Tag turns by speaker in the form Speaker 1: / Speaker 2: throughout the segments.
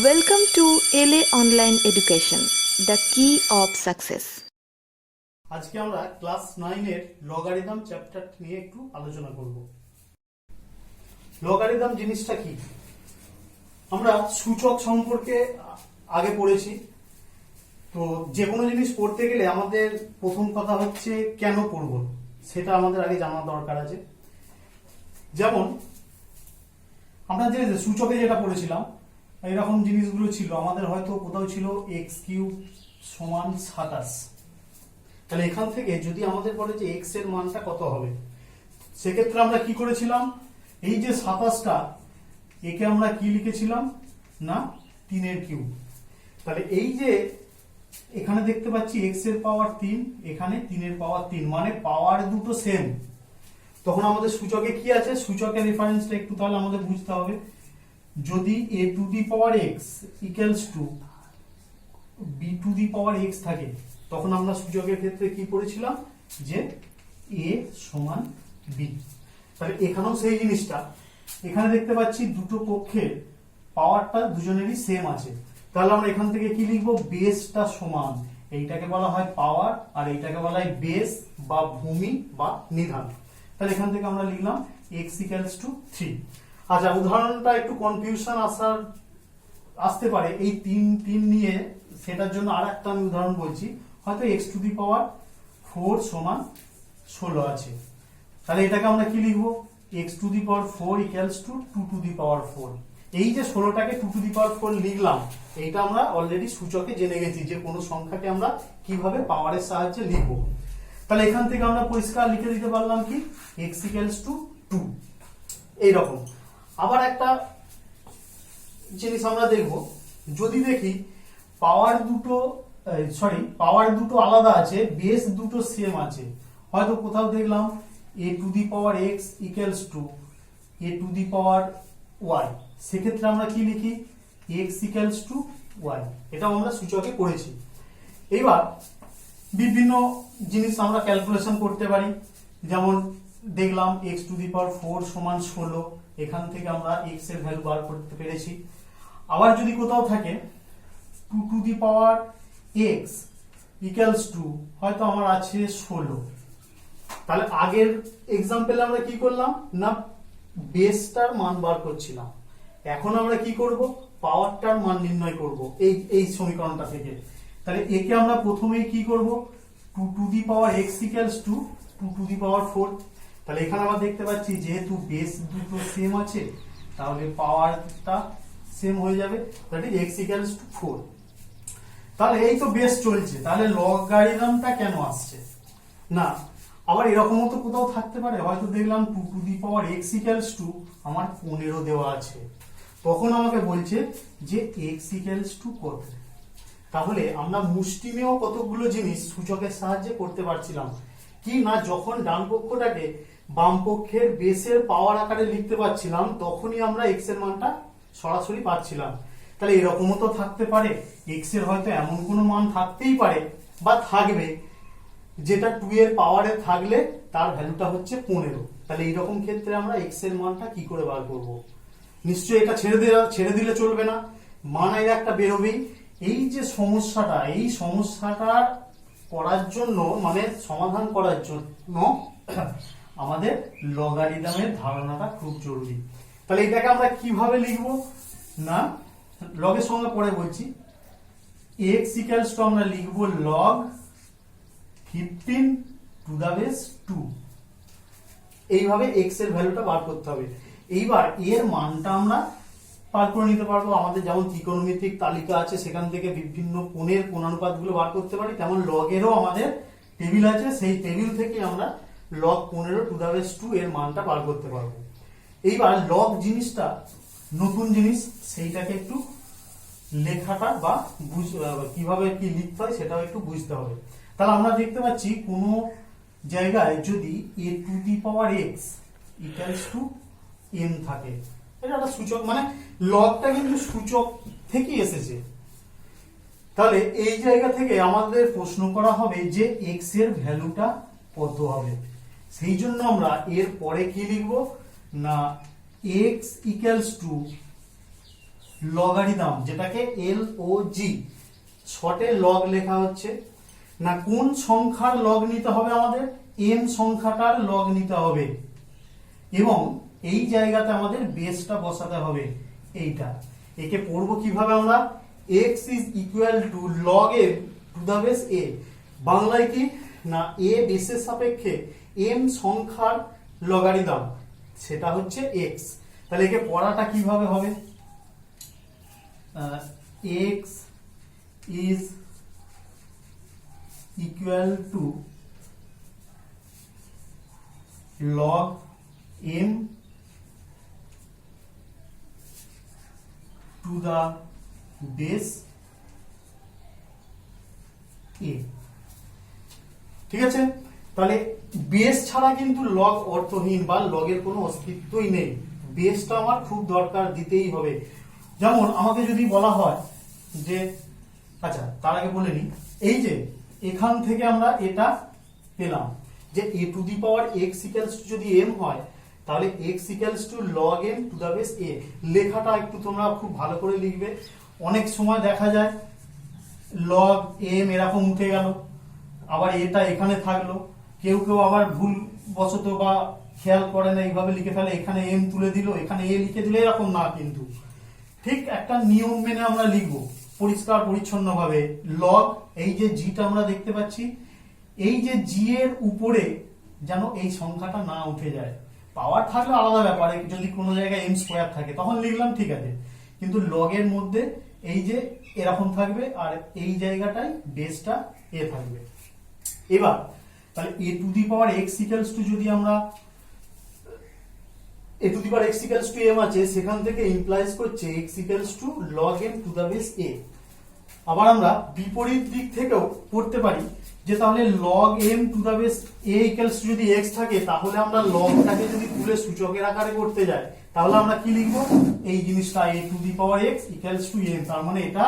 Speaker 1: Welcome to LA Online Education, the key of success.
Speaker 2: আজকে আমরা class 9 এর logarithm chapter নিয়ে একটু আলোচনা করব। লগারিদম জিনিসটা কি? আমরা সূচক সম্পর্কে আগে পড়েছি। তো যে কোনো জিনিস পড়তে গেলে আমাদের প্রথম কথা হচ্ছে কেন পড়ব, সেটা আমাদের আগে জানা দরকার আছে। যেমন আমরা যে সূচকে যেটা পড়েছিলাম, এরকম জিনিসগুলো ছিল আমাদের, হয়তো কোথাও ছিল এক্স কিউব সমান 27। তাহলে এখান থেকে যদি আমাদের বলে যে এক্স এর মানটা কত হবে, সেক্ষেত্রে আমরা কি করেছিলাম, এই যে 27টা একে আমরা কি লিখেছিলাম না 3 এর কিউব। তাহলে এই যে এখানে দেখতে পাচ্ছি এক্স এর পাওয়ার 3, এখানে 3 এর পাওয়ার 3, মানে পাওয়ার দুটো সেম। তখন আমাদের সূচকে কি আছে, সূচকের রেফারেন্সটা একটু তাহলে আমাদের বুঝতে হবে। যদি a to the power x equals two b to the power x থাকে, তখন আমরা সূচকের ক্ষেত্রে কি পড়েছিলাম যে a সমান b। তাহলে এখানেও সেই জিনিসটা, এখানে দেখতে পাচ্ছি দুটো পক্ষের পাওয়ারটা দুজনেরই সেম আছে। তাহলে আমরা এখান থেকে কি লিখবো, বেসটা সমান, এইটাকে বলা হয় পাওয়ার আর এইটাকে বলা হয় বেস বা ভূমি বা নিধান। তাহলে এখান থেকে আমরা লিখলাম x ইকুয়ালস টু 3। আচ্ছা, উদাহরণটা একটু কনফিউশন আসতে পারে এই 3 নিয়ে, সেটার জন্য আর একটা আমি উদাহরণ বলছি। হয়তো x টু দি পাওয়ার 4 সমান 16 আছে, তাহলে এটাকে আমরা কি লিখবো, x to the power 4 equals to 2 to the power 4। এই যে 16টাকে 2 টু দি পাওয়ার 4 লিখলাম, এইটা আমরা অলরেডি সূচকে জেনে গেছি যে কোনো সংখ্যাকে আমরা কিভাবে পাওয়ারের সাহায্যে লিখবো। তাহলে এখান থেকে আমরা পরিষ্কার লিখে দিতে পারলাম কি x ইকুয়ালস টু 2। এইরকম আবার একটা জিনিস আমরা দেখব, যদি দেখি পাওয়ার দুটো আলাদা আছে, বেস দুটো সেম আছে, হয়তো কোথাও দেখলাম a to the power x equals two a to the power y, সেক্ষেত্রে আমরা কি লিখি x ইকুয়ালস টু y। এটা আমরা সূচকে পড়েছি। এবার বিভিন্ন জিনিস আমরা ক্যালকুলেশন করতে পারি। যেমন দেখলাম x টু দি পাওয়ার 4 সমান 16, এখান থেকে আমরা x এর ভ্যালু বার করতে পেরেছি। আবার যদি কোথাও থাকে 2 to the power x equals two, হয়তো আমার আছে 16, তাহলে আগের এক্সাম্পলে আমরা কি করলাম না বেসটার মান বার করছিলাম, এখন আমরা কি করব, পাওয়ারটার মান নির্ণয় করব এই সমীকরণটা থেকে। তাহলে একে আমরা প্রথমেই কি করব, 2 to the power x equals to 2 to the power 4। তাহলে এখানে আমরা দেখতে পাচ্ছি যেহেতু বেস দুটো সেম আছে, তাহলে পাওয়ারটা সেম হয়ে যাবে, that is x equals two 4। তাহলে এই তো বেস চলছে, তাহলে লগারিদমটা কেন আসছে না। আবার এরকমও তো কোথাও থাকতে পারে, হয়তো দেখলাম 2 to the power x equals two আমার 15 দেওয়া আছে, তখন আমাকে বলছে যে x ইকুয়ালস টু কত। তাহলে আমরা মুষ্টিমেয় কতগুলো জিনিস সূচকের সাহায্যে করতে পারছিলাম কি না, যখন ডান পক্ষটাকে বাম পক্ষের বেসের পাওয়ার আকারে লিখতে পারছিলাম, তখনই আমরা x এর মানটা সরাসরি পাচ্ছিলাম। তাহলে এরকমও তো থাকতে পারে, x এর হয়তো এমন কোনো মান থাকতেই পারে বা থাকবে যেটা 2 এর পাওয়ারে থাকলে তার ভ্যালুটা হচ্ছে 15। তাহলে এইরকম ক্ষেত্রে আমরা x এর মানটা কি করে বার করব? নিশ্চয়ই এটা ছেড়ে দিলে চলবে না, মান এর একটা বেরোবেই। এই যে সমস্যাটা, এই সমস্যাটা করার জন্য, মানে সমাধান করার জন্য আমাদের লগারিদমের ধারণাটা খুব জরুরি। তাহলে এটাকে আমরা কিভাবে লিখব না, লগের সঙ্গে পরে বলছি, x ইকুয়ালস টু আমরা লিখব log 15 টু দা বেস 2। এইভাবে x এর ভ্যালুটা বার করতে হবে। এইবার এর মানটা আমরা বার করে নিতে পারবো। আমাদের যেমন ত্রিকোণমিতিক তালিকা আছে, সেখান থেকে বিভিন্ন কোণের কোণানুপাতগুলো বার করতে পারি, তেমন লগেরও আমাদের টেবিল আছে, সেই টেবিল থেকে আমরা log 15 টু দা বেস 2 এর মানটা বার করতে পারবো। এইবার লগ জিনিসটা নতুন জিনিস, সেইটাকে একটু লেখাটা বা কিভাবে কি লিখতে হয় সেটাও একটু বুঝতে হবে। তাহলে আমরা দেখতে পাচ্ছি কোনো জায়গায় যদি a to the power x equals to m থাকে, এটা একটা সূচক, মানে লগটা কিন্তু সূচক থেকেই এসেছে। তাহলে এই জায়গা থেকে আমাদের প্রশ্ন করা হবে যে x এর ভ্যালুটা কত হবে। সেই জন্য আমরা এর পরে কি লিখবো না x ইকুয়ালস টু লগারিদম, যেটাকে LOG শর্টে লগ লেখা হচ্ছে না, কোন সংখ্যার লগ নিতে হবে আমাদের, m সংখ্যাটার লগ নিতে হবে এবং এই জায়গাতে আমাদের বেসটা বসাতে হবে এইটা। একে পড়বো কিভাবে আমরা, x is equal to log m to the base a, বাংলায় কি না a বেসের সাপেক্ষে m সংখ্যার লগারিদম, সেটা হচ্ছে x। তাহলে একে পড়াটা কিভাবে হবে, x is equal to log m to the base a, ঠিক আছে। তাহলে বেস ছাড়া কিন্তু লগ অর্থহীন বা লগের কোনো অস্তিত্বই নেই, বেসটা আমার খুব দরকার, দিতেই হবে। যেমন আমাকে যদি বলা হয় যে, আচ্ছা তার আগে বলে নি, এই যে এখান থেকে আমরা এটা পেলাম যে a to the power x equals to যদি m হয়, তাহলে x equals to log m to the base a। লেখাটা একটু তোমরা খুব ভালো করে লিখবে। অনেক সময় দেখা যায় log m এরকম উঠে গেল, আবার এটা এখানে থাকলো, কেউ কেউ আবার ভুল বশত বা খেয়াল করে না, এইভাবে লিখে ফেলে, এখানে m তুলে দিল, এখানে a লিখে দিল, এরকম না, কিন্তু ঠিক একটা নিয়ম মেনে আমরা লিখবো পরিষ্কার পরিচ্ছন্ন ভাবে। লগ এই যে জিটা আমরা দেখতে পাচ্ছি, এই যে জি এর উপরে যেন এই সংখ্যাটা না উঠে যায়। পাওয়ার থাকলে আলাদা ব্যাপার, যদি কোনো জায়গায় m স্কয়ার থাকে তখন লিখলাম ঠিক আছে, কিন্তু লগের মধ্যে এই যে এরকম থাকবে আর এই জায়গাটায় বেসটা a থাকবে। এবার তাহলে a to the power x equals to, যদি আমরা a to the power x equals to m আছে, সেখান থেকে ইমপ্লাইজ করছে x equals to log m to the base a। আবার আমরা বিপরীত দিক থেকেও পড়তে পারি যে তাহলে log m to the base a equals to যদি x থাকে, তাহলে আমরা লগটাকে যদি তুলে সূচকের আকারে করতে যাই, তাহলে আমরা কি লিখবো, এই জিনিসটা a to the power x equals to m, তার মানে এটা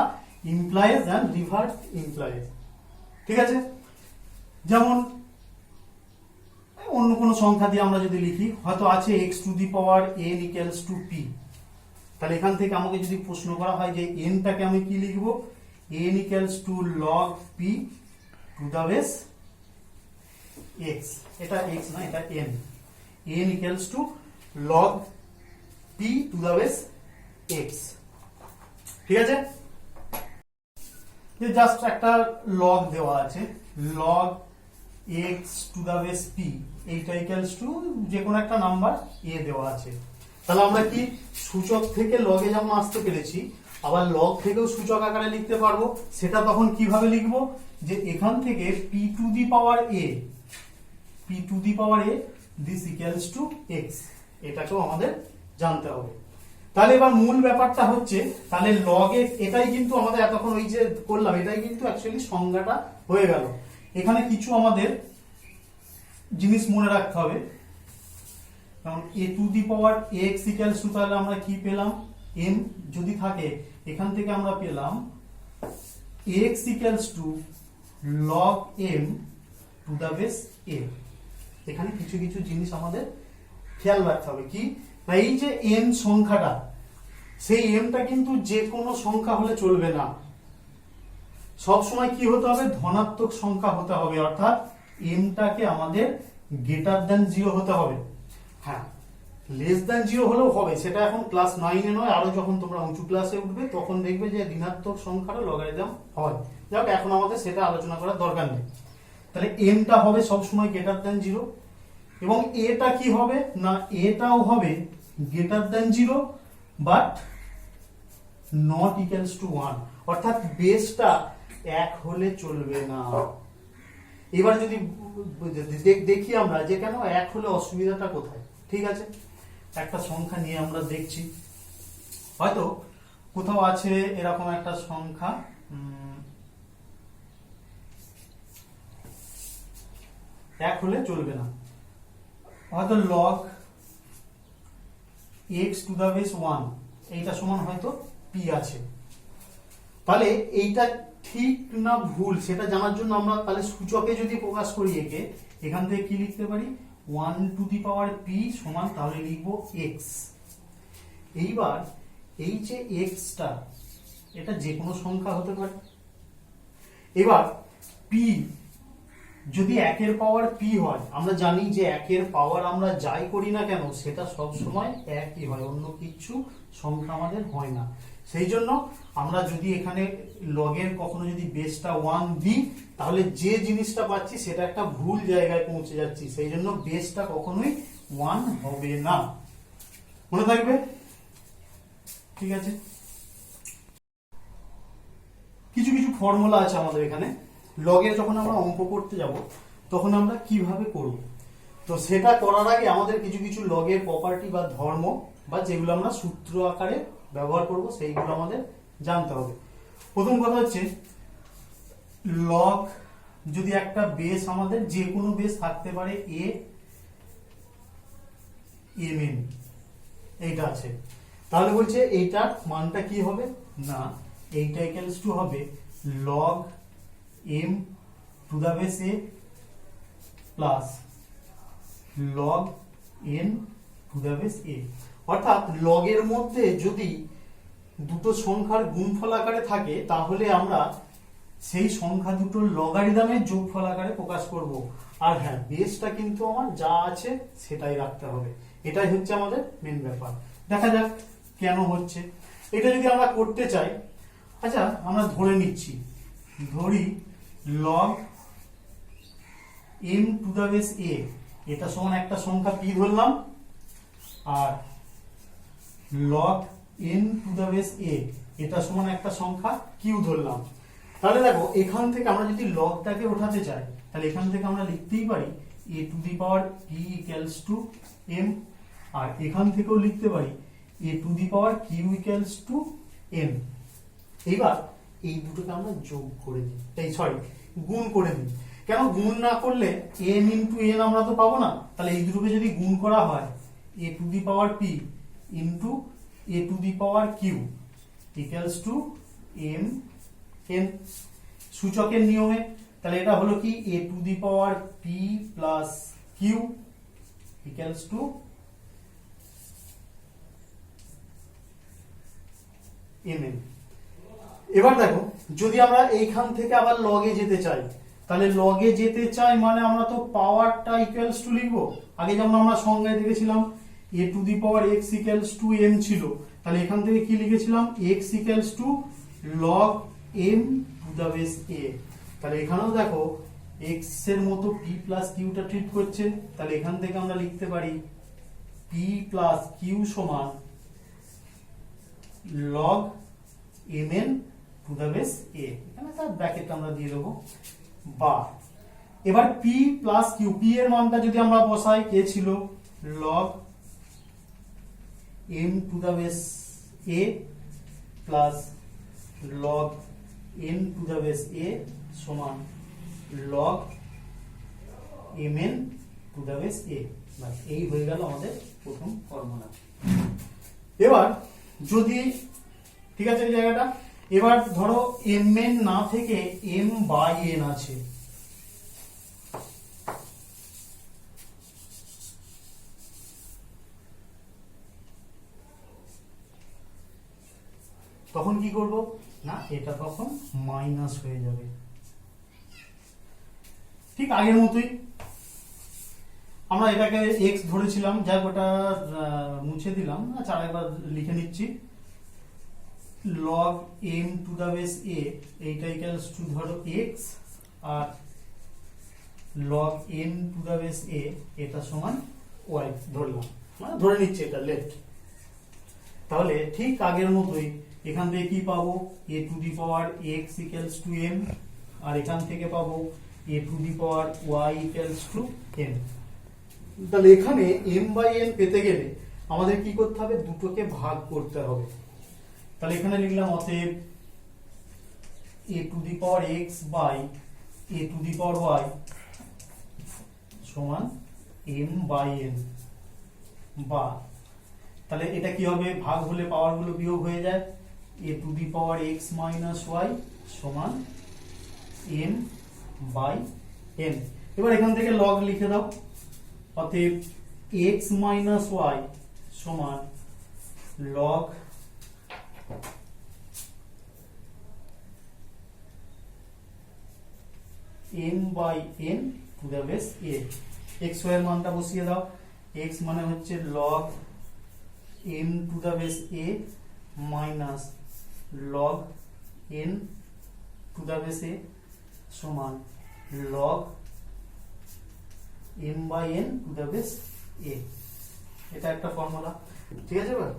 Speaker 2: ইমপ্লাইজ এন্ড রিভার্স ইমপ্লাইজ, ঠিক আছে। যেমন অন্য কোনো সংখ্যা দিয়ে আমরা যদি লিখি, হয়তো আছে x to the power n equals two p, তাহলে এখান থেকে আমাকে যদি প্রশ্ন করা হয় যে n টাকে আমি কি লিখবো, n equals to log p to the base x, এটা x না, এটা n, n equals to log p to the base x, ঠিক আছে। যে জাস্ট একটা log দেওয়া আছে, log x to the base p, এইটা ইকুয়ালস টু যে কোনো একটা নাম্বার a দেওয়া আছে। তাহলে আমরা কি সূচক থেকে লগে যেমন আসতে পেরেছি, আবার লগ থেকেও সূচক আকারে লিখতে পারবো। সেটা তখন কিভাবে লিখবো, যে এখান থেকে p two the power a, p two the power a this equals to x, এটাকেও আমাদের জানতে হবে। তাহলে এবার মূল ব্যাপারটা হচ্ছে, তাহলে log x, এটাই কিন্তু আমাদের এতক্ষণ ওই যে করলাম, এটাই কিন্তু অ্যাকচুয়ালি সংজ্ঞাটা হয়ে গেল। এখানে কিছু আমাদের জিনিস মনে রাখতে হবে, যেমন a to the power x equals two, তাহলে আমরা কি পেলাম, m যদি থাকে, এখান থেকে আমরা পেলাম x equals to log m to the base a। এখানে কিছু কিছু জিনিস আমাদের খেয়াল রাখতে হবে, কি না, এই যে m সংখ্যাটা, সেই mটা কিন্তু যে কোনো সংখ্যা হলে চলবে না, সব সময় কি হতে হবে, ধনাত্মক সংখ্যা হতে হবে, অর্থাৎ mটাকে আমাদের গ্রেটার দ্যান 0 হতে হবে। হ্যাঁ, লেস দ্যান 0 হলেও হবে, সেটা এখন ক্লাস 9 এ নয়, আরো যখন তোমরা উঁচু ক্লাসে উঠবে তখন দেখবে যে ঋণাত্মক সংখ্যারও লগারিদম হয়। যাক, এখন আমাদের সেটা আলোচনা করার দরকার নেই। তাহলে mটা হবে সব সময় গ্রেটার দ্যান 0, এবং এটা কি হবে না, এটাও হবে greater than 0 but not equals to 1, অর্থাৎ বেসটা 1 হলে চলবে না। এবার যদি দেখি আমরা যে কেন 1 হলে অসুবিধাটা কোথায়, ঠিক আছে। একটা সংখ্যা নিয়ে আমরা দেখছি, হয়তো কোথাও আছে এরকম একটা সংখ্যা, 1 হলে চলবে না, হয়তো log x to the base 1, এইটা সমান হয়তো p আছে। তাহলে এইটা ঠিক না ভুল সেটা জানার জন্য আমরা তাহলে সূচকে যদি প্রকাশ করি একে, এখান থেকে কি লিখতে পারি, 1 টু দি পাওয়ার p সমান, তাহলে লিখবো x। এইবার এই যে এক্সটা এটা যে কোনো সংখ্যা হতে পারে। এবার পি যদি একের পাওয়ার পি হয়, আমরা জানি যে একের পাওয়ার আমরা যাই করি না কেন সেটা সব সময় একই হয়, অন্য কিছু সংখ্যা আমাদের হয় না। সেই জন্য আমরা যদি এখানে লগের কখনো যদি বেসটা 1 দিই তাহলে যে জিনিসটা পাচ্ছি সেটা একটা ভুল জায়গায় পৌঁছে যাচ্ছি, সেই জন্য বেসটা কখনোই 1 হবে না, মনে থাকবে? ঠিক আছে, কিছু কিছু ফর্মুলা আছে আমাদের এখানে। লগের যখন আমরা অঙ্ক করতে যাব তখন আমরা কিভাবে করব, তো সেটা করার আগে আমাদের কিছু কিছু লগের প্রপার্টি বা ধর্ম বা যেগুলো আমরা সূত্র আকারে ব্যবহার করব সেইগুলো আমাদের জানতে হবে। প্রথম কথা হচ্ছে লগ যদি একটা বেস, আমাদের যে কোনো বেস থাকতে পারে এ এম এন, এইটা আছে, তাহলে বলছে এইটার মানটা কি হবে না এইটা ইকুয়ালস টু হবে log m to the base a plus log n to the base a। অর্থাৎ লগের মধ্যে যদি দুটো সংখ্যার গুণফল আকারে থাকে তাহলে আমরা সেই সংখ্যা দুটোর লগারিদমের যোগফল আকারে প্রকাশ করব। আর হ্যাঁ, বেসটা কিন্তু আমার যা আছে সেটাই রাখতে হবে, এটাই হচ্ছে আমাদের মেন ব্যাপার। দেখা যাক কেন হচ্ছে এটা। যদি আমরা করতে চাই, আচ্ছা আমরা ধরে নিচ্ছি, ধরি log m to the base a এটা সমান একটা সংখ্যা p ধরলাম, আর log n to the base a এটা সমান একটা সংখ্যা q ধরলাম। তাহলে দেখো এখান থেকে আমরা যদি লগটাকে ওঠাতে চাই তাহলে এখান থেকে আমরা লিখতেই পারি a to the power p equals to m, আর এখান থেকেও লিখতে পারি a to the power q equals to m। এইবার এই দুটোকে আমরা যোগ করে দিই, এই সরি গুণ করে দিই। কেন গুণ না করলে m ইনটু n আমরা তো পাবো না, তাহলে এই দুটোকে যদি গুণ করা হয় a to the power p into a to the power q equals to m n সূচকের নিয়মে, তাহলে এটা হলো কি a to the power p plus q equals to mn। এবার দেখো যদি আমরা এইখান থেকে আবার লগে যেতে চাই, তাহলে লগে যেতে চাই মানে আমরা তো পাওয়ারটা ইকুয়ালস টু লিখবো। আগে যেমন আমরা সংজ্ঞায় দেখেছিলাম a to the power x equals to m ছিল, তাহলে এখান থেকে কি লিখেছিলাম x equals to log m to the base a। তাহলে এখানেও দেখো x এর মতো p প্লাস q টা ট্রিট করছে, তাহলে এখান থেকে আমরা লিখতে পারি p প্লাস q সমান log mn to the base a, এখানে তার ব্র্যাকেট আমরা দিয়ে দেবো বা। এবার p প্লাস q, p এর মানটা যদি আমরা বসাই কে ছিল log m to the base a plus log n to the base a সমান log mn to the base a। এই হয়ে গেল আমাদের প্রথম ফর্মুলা। এবার যদি ঠিক আছে এই জায়গাটা, এবার ধরো mn না থেকে m বাই n আছে, তখন কি করব না এটা তখন মাইনাস হয়ে যাবে, ঠিক আগের মতোই। আমরা এটাকে x ধরেছিলাম, যাক ওটা মুছে দিলাম, আচ্ছা আরেকবার লিখে নিচ্ছি log m to the base a এইটা ইকুয়ালস টু ধরো x, আর log n to the base a এটা সমান y ধরলাম, মানে ধরে নিচ্ছি এটা লেফট। তাহলে ঠিক আগের মতোই এখান থেকে কি পাবো a to the power x equals to m, আর এখান থেকে পাবো a to the power y equals to m। তাহলে এখানে m বাই n পেতে গেলে আমাদের কি করতে হবে, দুটোকে ভাগ করতে হবে। তাহলে এখানে লিখলাম অতএব a to the power x by a to the power y সমান m বাই n, বা তাহলে এটা কি হবে, ভাগ হলে পাওয়ার গুলো বিয়োগ হয়ে যায়, a to the power x minus y সমান m বাই n। এবার এখান থেকে লগ লিখে দাও, অতএব x মাইনাস y সমান log m by n to the base a। x y এর মানটা বসিয়ে দাও। x মানে হচ্ছে log m to the base a minus log n to the base a সমান log m by n to the base a। এটা একটা formula, ঠিক আছে এবার?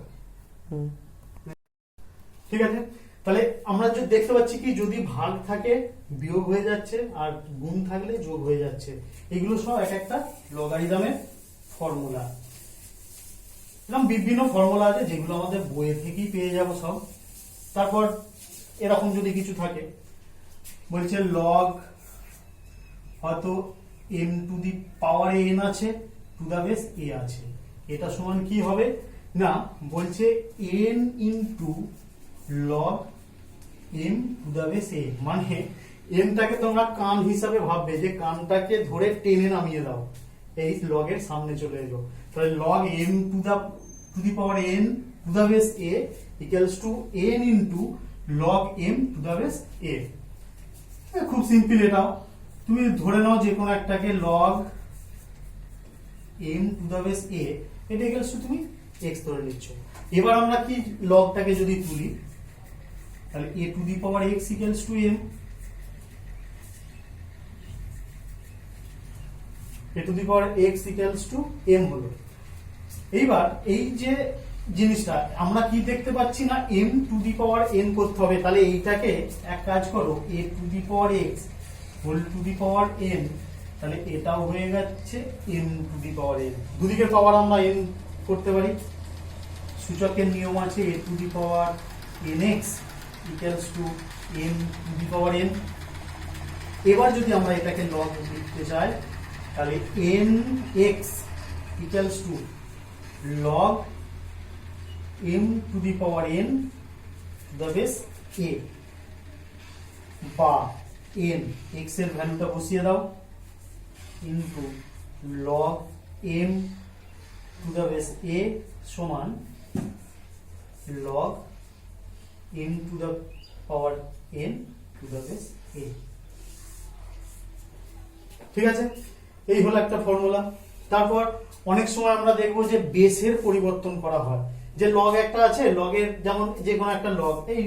Speaker 2: ঠিক আছে, তাহলে আমরা যদি দেখতে পাচ্ছি কি যদি ভাগ থাকে বিয়োগ হয়ে যাচ্ছে আর গুণ থাকলে যোগ হয়ে যাচ্ছে। এগুলো সব এক একটা লগারিদমের ফর্মুলা। এরকম বিভিন্ন ফর্মুলা আছে যেগুলো আমাদের বইয়ে থেকেই পেয়ে যাব সব। তারপর এরকম যদি কিছু থাকে, বলছে লগ হয়তো m to the power n আছে টু দা বেস a আছে, এটা সমান কি হবে না, বলছে n into log m to the base a, মানে m টাকে তোমরা কান হিসাবে ভাববে, যে কানটাকে ধরে টেনে নামিয়ে দাও, এই log এর সামনে চলে এলো, তাহলে log m to the power n to the base a equals to n into log m to the base a। খুব সিম্পল, এটাও তুমি ধরে নাও যে কোনো একটাকে log m to the base a, এটা ইকুয়ালস টু তুমি x ধরে নিচ্ছ। এবার আমরা কি লগটাকে যদি তুলি, তাহলে a to the power x equals to m, a to the power x equals to m হলো। এইবার এই যে জিনিসটা আমরা কি দেখতে পাচ্ছি না, m to the power n করতে হবে, তাহলে এইটাকে এক কাজ করো a to the power x whole to the power n, তাহলে এটাও হয়ে যাচ্ছে m to the power n। দুদিকের পাওয়ার আমরা n করতে পারি, সূচকের নিয়ম আছে a to the power nx equals to m to the power n। এবার যদি আমরা এটাকে লগ লিখতে চাই, তাহলে nx equals to log m to the power n to the base a, বা n x এর ভ্যালুটা বসিয়ে দাও into log m to the base a সমান log m to the power n to the base a। ঠিক আছে, এই হলো একটা ফর্মুলা। তারপর অনেক সময় আমরা দেখবো যে বেসের পরিবর্তন করা হয়, যে লগ একটা আছে, লগের যেমন যে কোনো একটা লগ, এই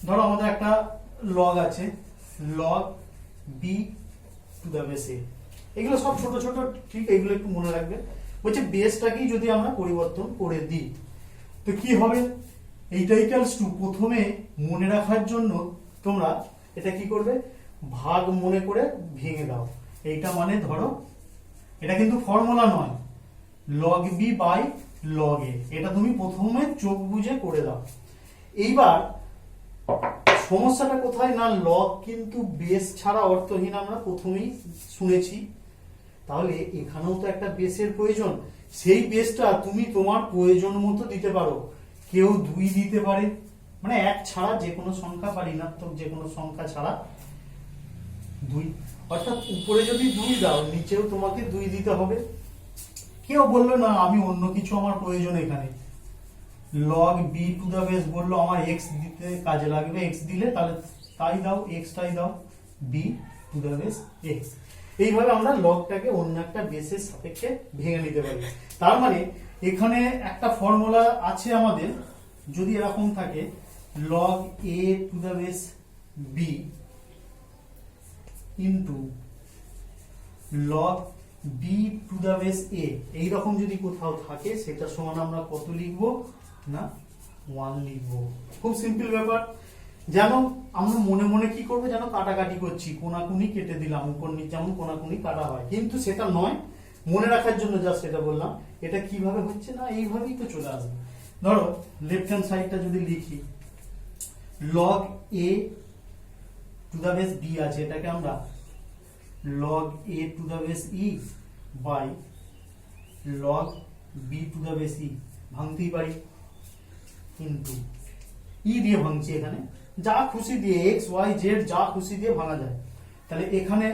Speaker 2: ধরো আমাদের একটা লগ আছে log b two the base a, এগুলো সব ছোট ছোট, ঠিক এগুলো একটু মনে রাখবে। বলছে বেসটাকেই যদি আমরা পরিবর্তন করে দিই তো কি হবে, এইটা ইকুয়ালস টু, প্রথমে মনে রাখার জন্য তোমরা এটা কি করবে, ভাগ মনে করে ভেঙে দাও। এইটা মানে ধরো এটা কিন্তু ফর্মুলা নয়, log b by log a, এটা তুমি প্রথমে চোখ বুঝে করে দাও। এইবার সমস্যাটা কোথায় না, লগ কিন্তু বেস ছাড়া অর্থহীন আমরা প্রথমেই শুনেছি, তাহলে এখানেও তো একটা বেসের প্রয়োজন। সেই বেসটা তুমি তোমার প্রয়োজন মতো দিতে পারো, কেউ 2 দিতে পারে, মানে 1 ছাড়া যে কোনো সংখ্যা বা ঋণাত্মক যে কোনো সংখ্যা ছাড়া 2, অর্থাৎ উপরে যদি 2 দাও নিচেও তোমাকে 2 দিতে হবে। কেউ বললো না আমি অন্য কিছু আমার প্রয়োজন, এখানে log b to the base বললো আমার x দিতে কাজে লাগবে, x দিলে তাহলে তাই দাও, x টাই দাও, b to the base x। এইভাবে আমরা লগটাকে অন্য একটা বেসের সাপেক্ষে ভেঙে নিতে পারি। তার মানে এখানে একটা ফর্মুলা আছে আমাদের, যদি এরকম থাকে log a to the base b into log b to the base a, এইরকম যদি কোথাও থাকে সেটা সমান আমরা কত লিখবো না 1 লিখবো। খুব সিম্পল ব্যাপার। যেন আমরা মনে মনে কি করবো, যেন কাটাকাটি করছি, কোনাকুনি কেটে দিলাম, উপর নিচে যেমন কোনাকুনি কাটা হয়, কিন্তু সেটা নয়, মনে রাখার জন্য যা সেটা বললাম। এটা কিভাবে হচ্ছে না, এইভাবেই তো চলে আসবে। ধরো লেফট হ্যান্ড সাইডটা যদি লিখি log a to the base b আছে, এটাকে আমরা log a to the base e by log b to the base e ভাঙতেই পারি, কিন্তু ই দিয়ে ভাঙছি, এখানে যা খুশি দিয়ে x y z যা খুশি দিয়ে ভাঙা যায়। তাহলে এখানে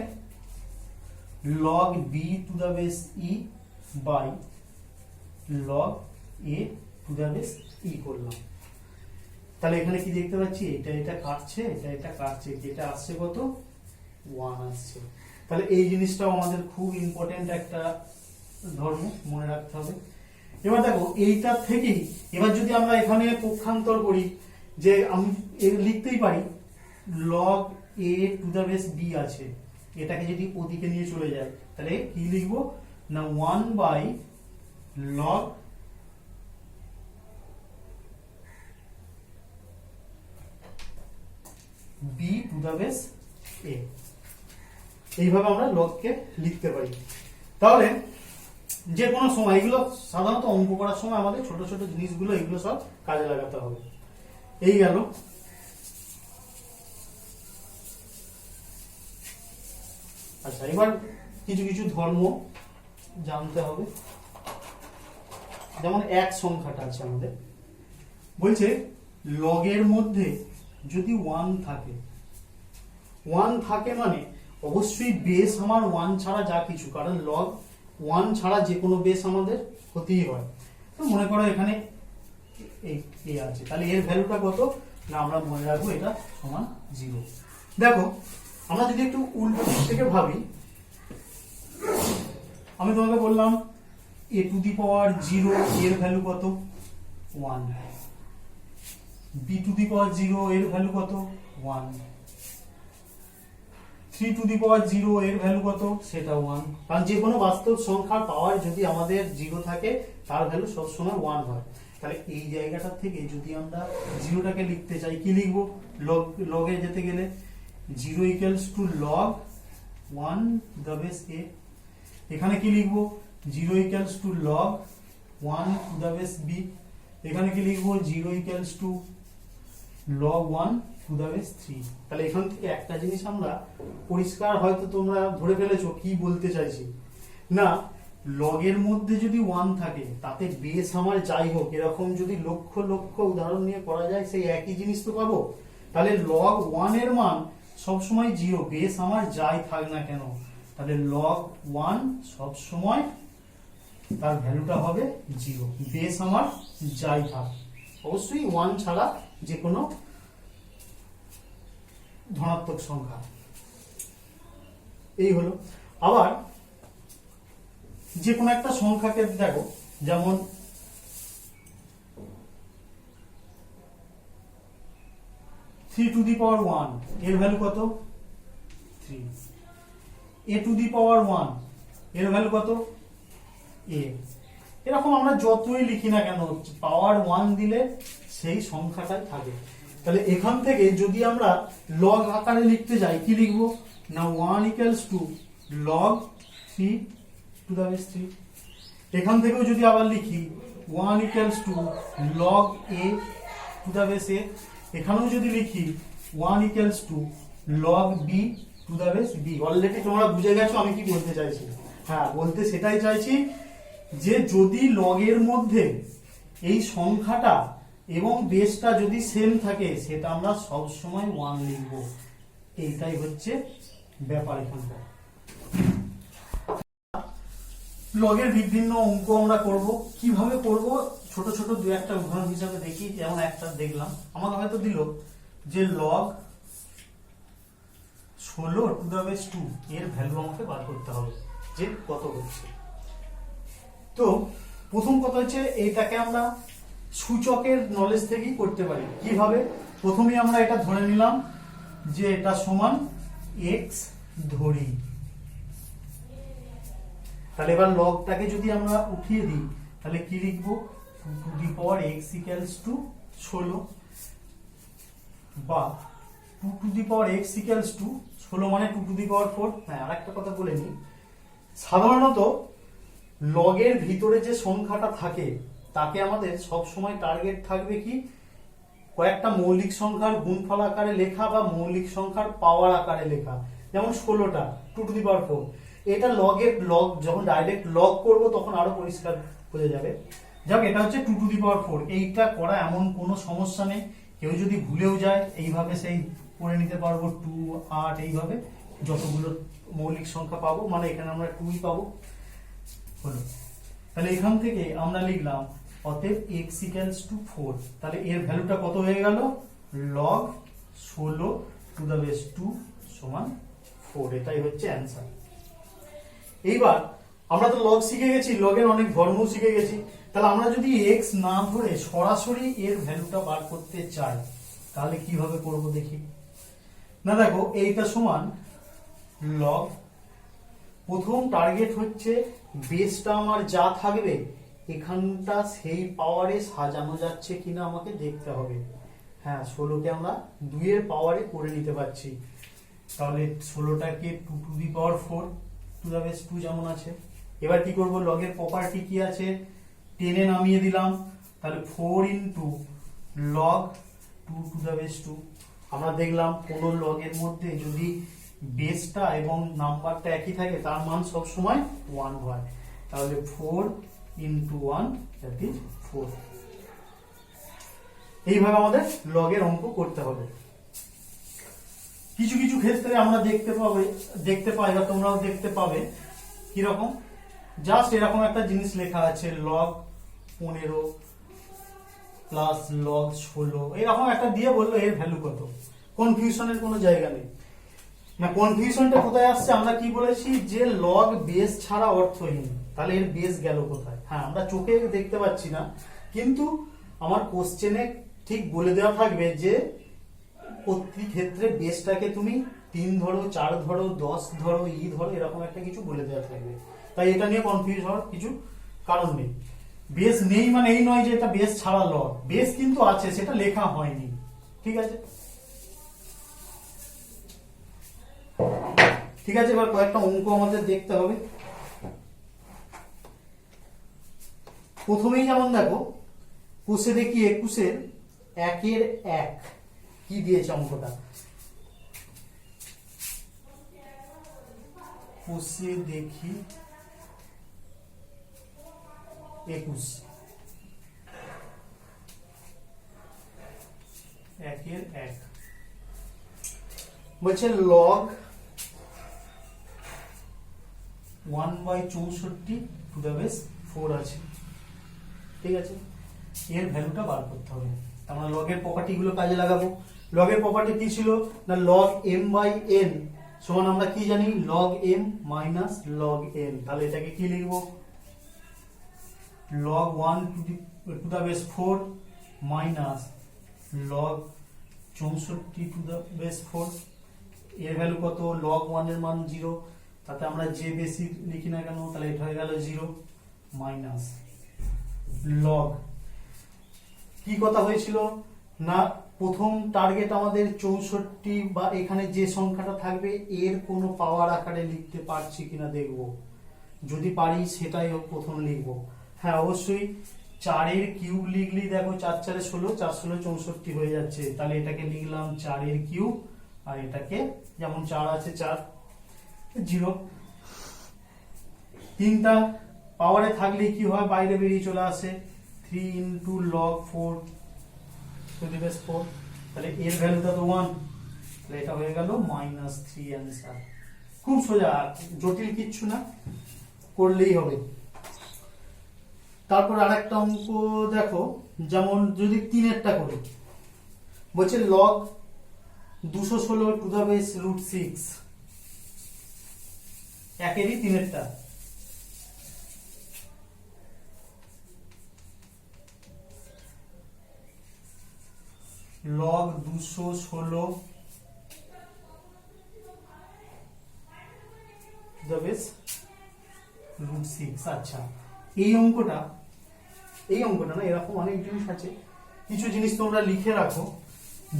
Speaker 2: log b to the base e by log a to the base e করলাম। তাহলে এখানে কি দেখতে পাচ্ছি, এটা কাটছে, এটা কাটছে, যেটা আসছে কত 1 আসছে। তাহলে এই জিনিসটাও আমাদের খুব ইম্পর্টেন্ট একটা ধর্ম, মনে রাখতে হবে। এবার দেখো এইটার থেকেই এবার যদি আমরা এখানে পক্ষান্তর করি, যে আমি লিখতেই পারি log a to the base b আছে, এটাকে যদি ওদিকে নিয়ে চলে যায় তাহলে কি লিখবো না 1 by log b to the base a, এইভাবে আমরা লগকে লিখতে পারি। তাহলে যে কোনো সময় এগুলো সাধারণত অঙ্ক করার সময় আমাদের ছোট ছোট জিনিসগুলো এগুলো সব কাজে লাগাতে হবে। এই গেল। আচ্ছা, এবার কিছু কিছু ধর্ম জানতে হবে। যেমন এক সংখ্যাটা আছে আমাদের, বলছে লগের মধ্যে যদি 1 থাকে, 1 থাকে মানে অবশ্যই বেস আমার 1 ছাড়া যা কিছু, কারণ লগ 1 ছাড়া যে কোনো বেস আমাদের হতেই হয়। তো মনে করো এখানে এ আছে, তাহলে এর ভ্যালুটা কত না আমরা মনে রাখবো এটা সমান 0। দেখো আমরা যদি একটু উল্টো দিক থেকে ভাবি, আমি তোমাকে বললাম এ টু দি পাওয়ার 0 এর ভ্যালু কত 1, বি টু দি পাওয়ার 0 এর ভ্যালু কত 1, 3 টু দি পাওয়ার 0 এর ভ্যালু কত সেটা 1। কারণ যে কোনো বাস্তব সংখ্যার পাওয়ার যদি আমাদের 0 থাকে তার ভ্যালু সবসময় 1 হয়। তাহলে এই জায়গাটা থেকে যদি আমরা 0টাকে লিখতে চাই কি লিখবো, লগে যেতে গেলে 0 equals to log 1 the base a. এখানে কি লিখবো 0 equals to log 1 to the base b. এখানে কি লিখবো 0 equals to log 1 to the base 3। তাহলে এখান থেকে একটা জিনিস আমরা পরিষ্কার হয়তো তোমরা ধরে ফেলেছো কি বলতে চাইছি, না লগের মধ্যে যদি 1 থাকে তাতে বেস আমার যাই হোক, এরকম যদি লক্ষ লক্ষ উদাহরণ নিয়ে করা যায় সেই একই জিনিস তো পাবো। তাহলে log 1 এর মান সবসময় 0, বেস আমার যাই থাক না কেন, তাহলে log 1 সবসময় তার ভ্যালুটা হবে 0, বেস আমার যাই থাক, অবশ্যই 1 ছাড়া যে কোনো ধনাত্মক সংখ্যা। এই হলো। আবার যে কোনো একটা সংখ্যাকে দেখো, যেমন থ্রি টু দি পাওয়ার 1 এর ভ্যালু কত 3, এ টু দি পাওয়ার 1 এর ভ্যালু কত এ। এরকম আমরা যতই লিখি না কেন পাওয়ার 1 দিলে সেই সংখ্যাটাই থাকে। তাহলে এখান থেকে যদি আমরা লগ আকারে লিখতে যাই কি লিখবো না 1 equals to log 3 to the base 3। এখান থেকেও যদি আবার লিখি 1 equals to log a to the base a. এখানেও যদি লিখি 1 equals to log b to the base b. Already তোমরা বুঝে গেছো আমি কি বলতে চাইছি। হ্যাঁ, বলতে সেটাই চাইছি যে যদি লগের মধ্যে এই সংখ্যাটা এবং বেসটা যদি সেম থাকে সেটা আমরা সব সময় 1 লিখব। এইটাই হচ্ছে ব্যাপার এখানকার। লগের বিভিন্ন অঙ্ক আমরা করব, কিভাবে করব ছোট ছোট দু একটা উদাহরণ হিসাবে দেখি। যেমন একটা দেখলাম আমাকে হয়তো দিল যে লগ 16 টু দ্য বেস 2 এর ভ্যালু আমাকে বার করতে হবে যে কত হচ্ছে। তো প্রথম কথা হচ্ছে এইটাকে আমরা সূচকের নলেজ থেকেই করতে পারি। কিভাবে, প্রথমে আমরা এটা ধরে নিলাম যে এটা সমান x ধরি। তাহলে এবার লগটাকে যদি আমরা উঠিয়ে দিই তাহলে কি লিখবো 2 to the power x equals two 16 বা 2 to the power x equals two 16 মানে 2 টু দি পাওয়ার 4। হ্যাঁ, আরেকটা কথা বলে নিই, সাধারণত লগের ভিতরে যে সংখ্যাটা থাকে তাকে আমাদের সব সময় টার্গেট থাকবে কি কয়েকটা মৌলিক সংখ্যার গুণফল আকারে লেখা বা মৌলিক সংখ্যার পাওয়ার আকারে লেখা। যেমন 16টা 2 টু দি পাওয়ার 4, এটা লগের লগ যখন ডাইরেক্ট লগ করব তখন আরো পরিষ্কার বোঝা যাবে। যাক, এটা হচ্ছে 2 টু দি পাওয়ার 4। এইটা করা এমন কোনো সমস্যা নেই, কেউ যদি ভুলেও যায় এইভাবে সেই করে নিতে পারবো 2 8 এইভাবে যতগুলো মৌলিক সংখ্যা পাবো, মানে এখানে আমরা 2ই পাবো। হলো, তাহলে এখান থেকে আমরা লিখলাম অতএব x = 4। তাহলে এর ভ্যালুটা কত হয়ে গেল, log 16 টু দ্য বেস 2 সমান 4। এটাই হচ্ছে অ্যান্সার। এইবার আমরা তো লগ শিখে গেছি, লগের অনেক ধর্মও শিখে গেছি। তাহলে আমরা যদি x না ধরে সরাসরি এর ভ্যালুটা বার করতে চাই তাহলে কিভাবে করব দেখি। না দেখো, এইটা সমান লগ, প্রথম টার্গেট হচ্ছে বেসটা আমার যা থাকবে এখানটা সেই পাওয়ারে সাজানো যাচ্ছে কিনা আমাকে দেখতে হবে। হ্যাঁ, 16কে আমরা 2 এর পাওয়ারে করে নিতে পারছি। তাহলে 16টাকে 2 to the power 4 two the base 2 যেমন আছে। এবার কি করব, লগের প্রপার্টি কি আছে, 10 এ নামিয়ে দিলাম। তাহলে 4 into log 2 two the base 2। আমরা দেখলাম কোন লগের মধ্যে যদি বেসটা এবং নাম্বারটা একই থাকে তার মান সব সময় 1 হয়। তাহলে 4 ইন্টু 1 দ্যাট ইজ 4। এইভাবে আমাদের লগের অঙ্ক করতে হবে। কিছু কিছু ক্ষেত্রে আমরা দেখতে পাই বা তোমরাও দেখতে পাবে কিরকম, জাস্ট এরকম একটা জিনিস লেখা আছে লগ 15 প্লাস লগ 16, এরকম একটা দিয়ে বললো এর ভ্যালু কত। কনফিউশনের কোনো জায়গা নেই। না, কনফিউশনটা কোথায় আসছে, আমরা কি বলেছি যে লগ বেস ছাড়া অর্থহীন। তাহলে এর বেস গেল কোথায়? হ্যাঁ, আমরা চোখে দেখতে পাচ্ছি না, কিন্তু আমার কোশ্চেনে ঠিক বলে দেওয়া থাকবে যে প্রতি ক্ষেত্রে বেসটাকে তুমি 3 ধরো, 4 ধরো, 10 ধরো, ধরো, এরকম একটা কিছু বলে দেওয়া থাকবে। তাই এটা নিয়ে কনফিউজ হওয়ার কিছু কারণ নেই। বেস নেই মানে এই নয় যে এটা বেস ছাড়া লগ, বেস কিন্তু আছে, সেটা লেখা হয়নি। ঠিক আছে, ঠিক আছে। এবার কয়েকটা অঙ্ক আমাদের দেখতে হবে। প্রথমেই যেমন দেখো, কোষে দেখি 21-এর 1-এর 1 কি দিয়েছে অঙ্কটা। কোষে দেখি 21 1-এর 1 বলছে লগ 1/64 টু দ্য বেস 4 আছে। ঠিক আছে, এর ভ্যালুটা বার করতে হবে। আমরা লগের প্রপার্টি গুলো কাজে লাগাবো। লগের প্রপার্টি কি ছিল না, লগ m/n সমান আমরা কি জানি, log m minus log n। তাহলে এটাকে কি লিখবো, log 1 to the base 4 minus log 64 two the base 4। এর ভ্যালু কত, লগ 1 এর মান 0, তাতে আমরা যে বেশি লিখি না কেন তাহলে এটা হয়ে গেল 0 মাইনাস লগ, কি কথা হয়েছিল না, প্রথম টার্গেট আমাদের 64 বা এখানে যে সংখ্যাটা থাকবে এর কোনো পাওয়ার আকারে লিখতে পারছি কিনা দেখব। যদি পারি সেটাই প্রথম লিখব। হ্যাঁ, অবশ্যই 4 এর কিউব লিখলি দেখো 4 4 16, 4 16 64 হয়ে যাচ্ছে। তাহলে এটাকে লিখলাম 4 এর কিউব, আর এটাকে যেমন 4 আছে 4 0। তিনটা পাওয়ারে থাকলে কি হয়, বাইরে বেরিয়ে চলে আসে, 3 into log 4 to the base 4। তাহলে এর ভ্যালুটা তো 1, তাহলে এটা হয়ে গেল -3 অ্যান্সার। খুব সোজা, জটিল কিচ্ছু না, করলেই হবে। তারপর আরেকটা অঙ্ক দেখো, যেমন যদি 3-এরটা করি, বলছে লগ 216 টু দ্য বেস √6, 1-এরই 3-এরটা। Log 216 to the base √6। আচ্ছা, এই অঙ্কটা না, এরকম অনেক জিনিস আছে। কিছু জিনিস তোমরা লিখে রাখো,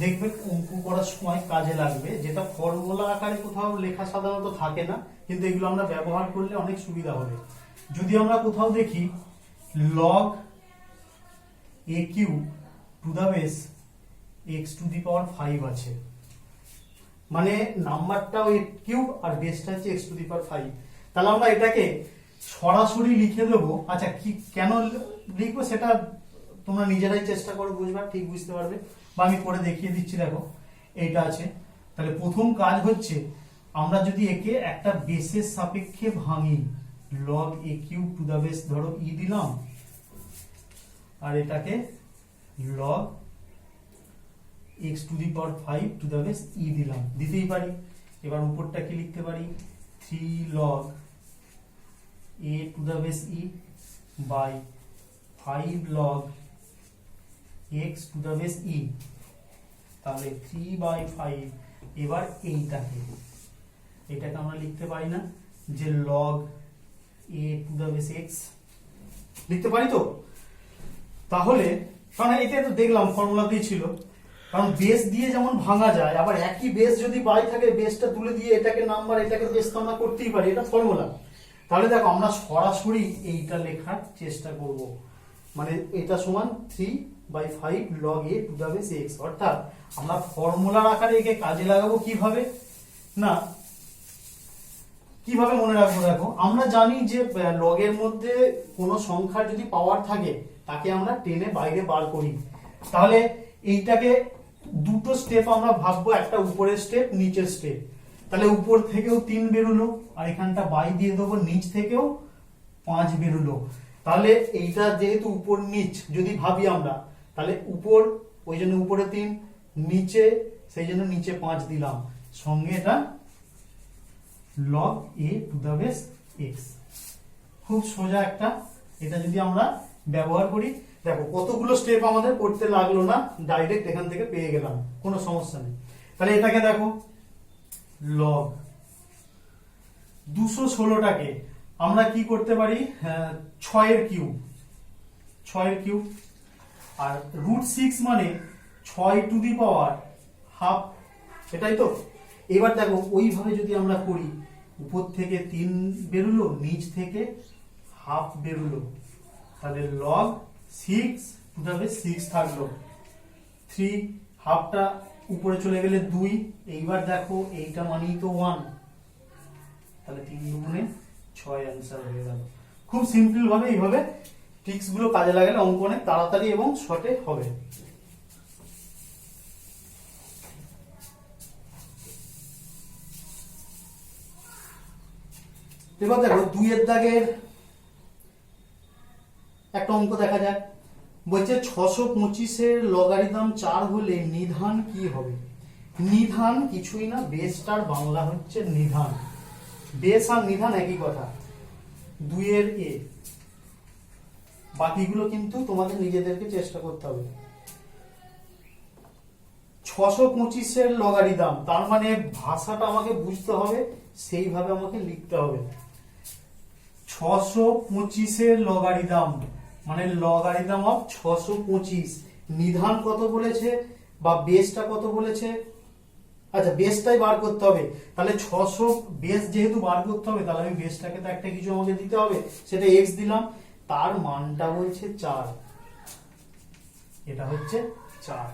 Speaker 2: দেখবে অঙ্ক করার সময় কাজে লাগবে, যেটা ফর্মুলা আকারে কোথাও লেখা সাধারণত থাকে না, কিন্তু এগুলো আমরা ব্যবহার করলে অনেক সুবিধা হবে। যদি আমরা কোথাও দেখি log a³ to the base x to the power 5 আছে, মানে নাম্বারটাও a³ আর বেসটা হচ্ছে x টু দি পাওয়ার 5, তাহলে আমরা এটাকে সরাসরি লিখে দেবো। আচ্ছা, কি কেন লিখবো সেটা তোমরা নিজেরাই চেষ্টা করো বুঝবার, ঠিক বুঝতে পারবে, বা আমি করে দেখিয়ে দিচ্ছি। দেখো এইটা আছে, তাহলে প্রথম কাজ হচ্ছে আমরা যদি একে একটা বেসের সাপেক্ষে ভাঙি, log a cube to the base ধরো ই দিলাম, আর এটাকে log x to the power 5 to the base e দিলাম, দিতেই পারি। এবার উপরটা কি লিখতে পারি, 3 log a to the base e by 5 log x to the base e, তাহলে 3/5। এবার এটাকে আমরা লিখতে পারি না যে log a to the base x, লিখতে পারি তো? তাহলে কারণ এটা তো দেখলাম ফর্মুলাতেই ছিল, কারণ বেস দিয়ে যেমন ভাঙা যায়, আবার একই বেস যদি বাই থাকে বেসটা তুলে দিয়ে এটাকে নাম্বার এটাকে বেস তো আমরা করতেই পারি, এটা ফর্মুলা। তাহলে দেখো আমরা সরাসরি এইটা লেখার চেষ্টা করব, মানে এটা সমান 3/5 log a to the base x, অর্থাৎ আমরা ফর্মুলার আকারে একে কাজে লাগাবো কিভাবে না, কিভাবে মনে রাখবো? দেখো আমরা জানি যে লগ এর মধ্যে কোনো সংখ্যার যদি পাওয়ার থাকে তাকে আমরা টেনে বাইরে বার করি। তাহলে এইটাকে দুটো স্টেপ আমরা ভাববো, একটা উপরের স্টেপ, নিচের স্টেপ। তাহলে উপর থেকেও 3 বেরোলো, আর এখানটা বাই দিয়ে দেবো, নিচ থেকেও 5 বেরোলো। তাহলে এইটা যেহেতু উপর নিচ যদি ভাবি আমরা, তাহলে উপর ওই জন্য উপরে 3, নিচে সেই জন্য নিচে 5 দিলাম, সঙ্গে এটা log a to the base x। খুব সোজা একটা, এটা যদি আমরা ব্যবহার করি, দেখো কতগুলো স্টেপ আমাদের করতে লাগলো না, ডাইরেক্ট এখান থেকে পেয়ে গেলাম, কোনো সমস্যা নেই। তাহলে এটাকে দেখো log 216টাকে আমরা কি করতে পারি, 6 এর কিউব, আর √6 মানে 6 টু দি পাওয়ার হাফ, এটাই তো। এবার দেখো ওইভাবে যদি আমরা করি, উপর থেকে 3 বেরোলো, নিচ থেকে হাফ বেরোলো, তাহলে log 6 টু দা বেস 6 থাকলো, 3 হাফটা উপরে চলে গেলে 2, এইবার দেখো এইটা মানেই তো 1, তাহলে 3 গুণে 6 অ্যান্সার হয়ে গেল। খুব সিম্পল ভাবে এইভাবে ট্রিক্স গুলো কাজে লাগালে অঙ্ক অনেক তাড়াতাড়ি এবং সঠিক হবে। এবার দেখো 2 এর দাগের একটা অঙ্ক দেখা যাক। বলছে 625 এর লগারিদম 4 হলে নিধান কি হবে? নিধান কিছুই না, বেসটার বাংলা হচ্ছে নিধান। বেস আর নিধান একই কথা। 2 এর এ, বাকিগুলো কিন্তু তোমাদের নিজেদেরকে চেষ্টা করতে হবে। 625 এর লগারিদম, তার মানে ভাষাটা আমাকে বুঝতে হবে, সেইভাবে আমাকে লিখতে হবে। 625 এর লগারিদম মানে লগারিদম অফ 625, নিধান কত বলেছে বা বেসটা কত বলেছে? আচ্ছা বেসটাই বার করতে হবে, তাহলে 600 বেস যেহেতু বার করতে হবে, তাহলে আমি বেসটাকে তো একটা কিছু আমাকে দিতে হবে, সেটা x দিলাম, তার মানটা বলছে 4, এটা হচ্ছে 4।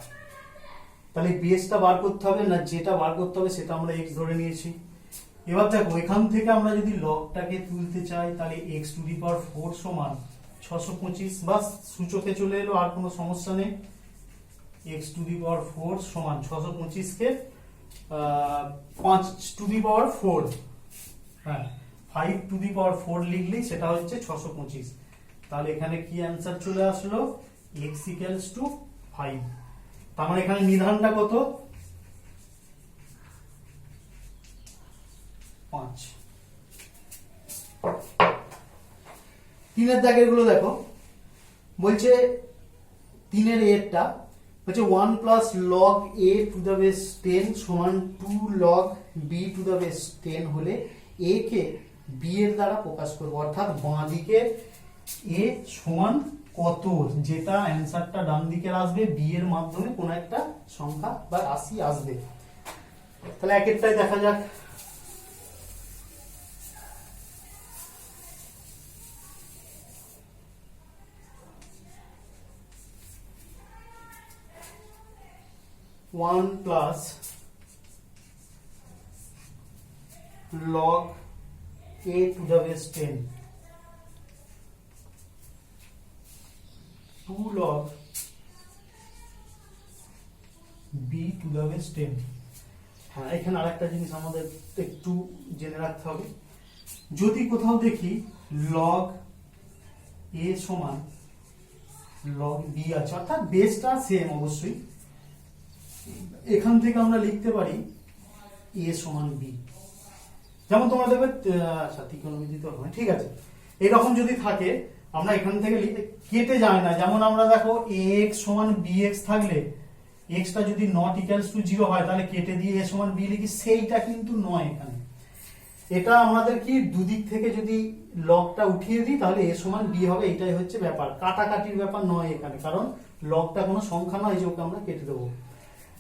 Speaker 2: তাহলে বেসটা বার করতে হবে না, যেটা বার করতে হবে সেটা আমরা x ধরে নিয়েছি। এবার দেখো এখান থেকে আমরা যদি লগটাকে তুলতে চাই, তাহলে x টু দি পাওয়ার 4 সমান 625, বাস সূচকে চলে এলো, আর কোনো সমস্যা নেই। x টু দি পাওয়ার 4 সমান 625 কে 5 টু দি পাওয়ার 4, হ্যাঁ 5 টু দি পাওয়ার 4 লিখলেই সেটা হচ্ছে 625। তাহলে এখানে কি অ্যান্সার চলে আসলো, x ইকুয়ালস টু 5। তার মানে এখানে নিধানটা কত, 5। 3 এর দাগের গুলো দেখো, বলছে 3 এর এরটা হচ্ছে 1 plus log a to the base 10 সমান 2 log b to the base 10 হলে a কে b এর দ্বারা প্রকাশ করব, অর্থাৎ বাঁ দিকে a সমান কত, যেটা অ্যান্সারটা ডান দিকে আসবে b এর মাধ্যমে কোন একটা সংখ্যা বা রাশি আসবে। তাহলে এক একটাই দেখা যাক। one plus log a to the base 10, 2 log b to the base 10। হ্যাঁ, এখানে আরেকটা জিনিস আমাদের একটু জেনে রাখতে হবে, যদি কোথাও দেখি লগ এ সমান লগ বি আছে, অর্থাৎ বেসটা সেম অবশ্যই, এখান থেকে আমরা লিখতে পারি এ সমান বি। যেমন তোমরা দেখবে, আচ্ছা ত্রিকোণমিতি তো হয়, ঠিক আছে, এরকম যদি থাকে আমরা এখান থেকে কেটে যায় না। যেমন আমরা দেখো ax সমান bx থাকলে x টা যদি নট ইকুয়ালস টু 0 হয় তাহলে কেটে দিয়ে a সমান b লিখি, সেইটা কিন্তু নয় এখানে। এটা আমাদের কি দুদিক থেকে যদি লগটা উঠিয়ে দিই তাহলে a সমান b হবে, এটাই হচ্ছে ব্যাপার, কাটাকাটির ব্যাপার নয় এখানে, কারণ লগটা কোনো সংখ্যা নয় যে ওকে আমরা কেটে দেবো।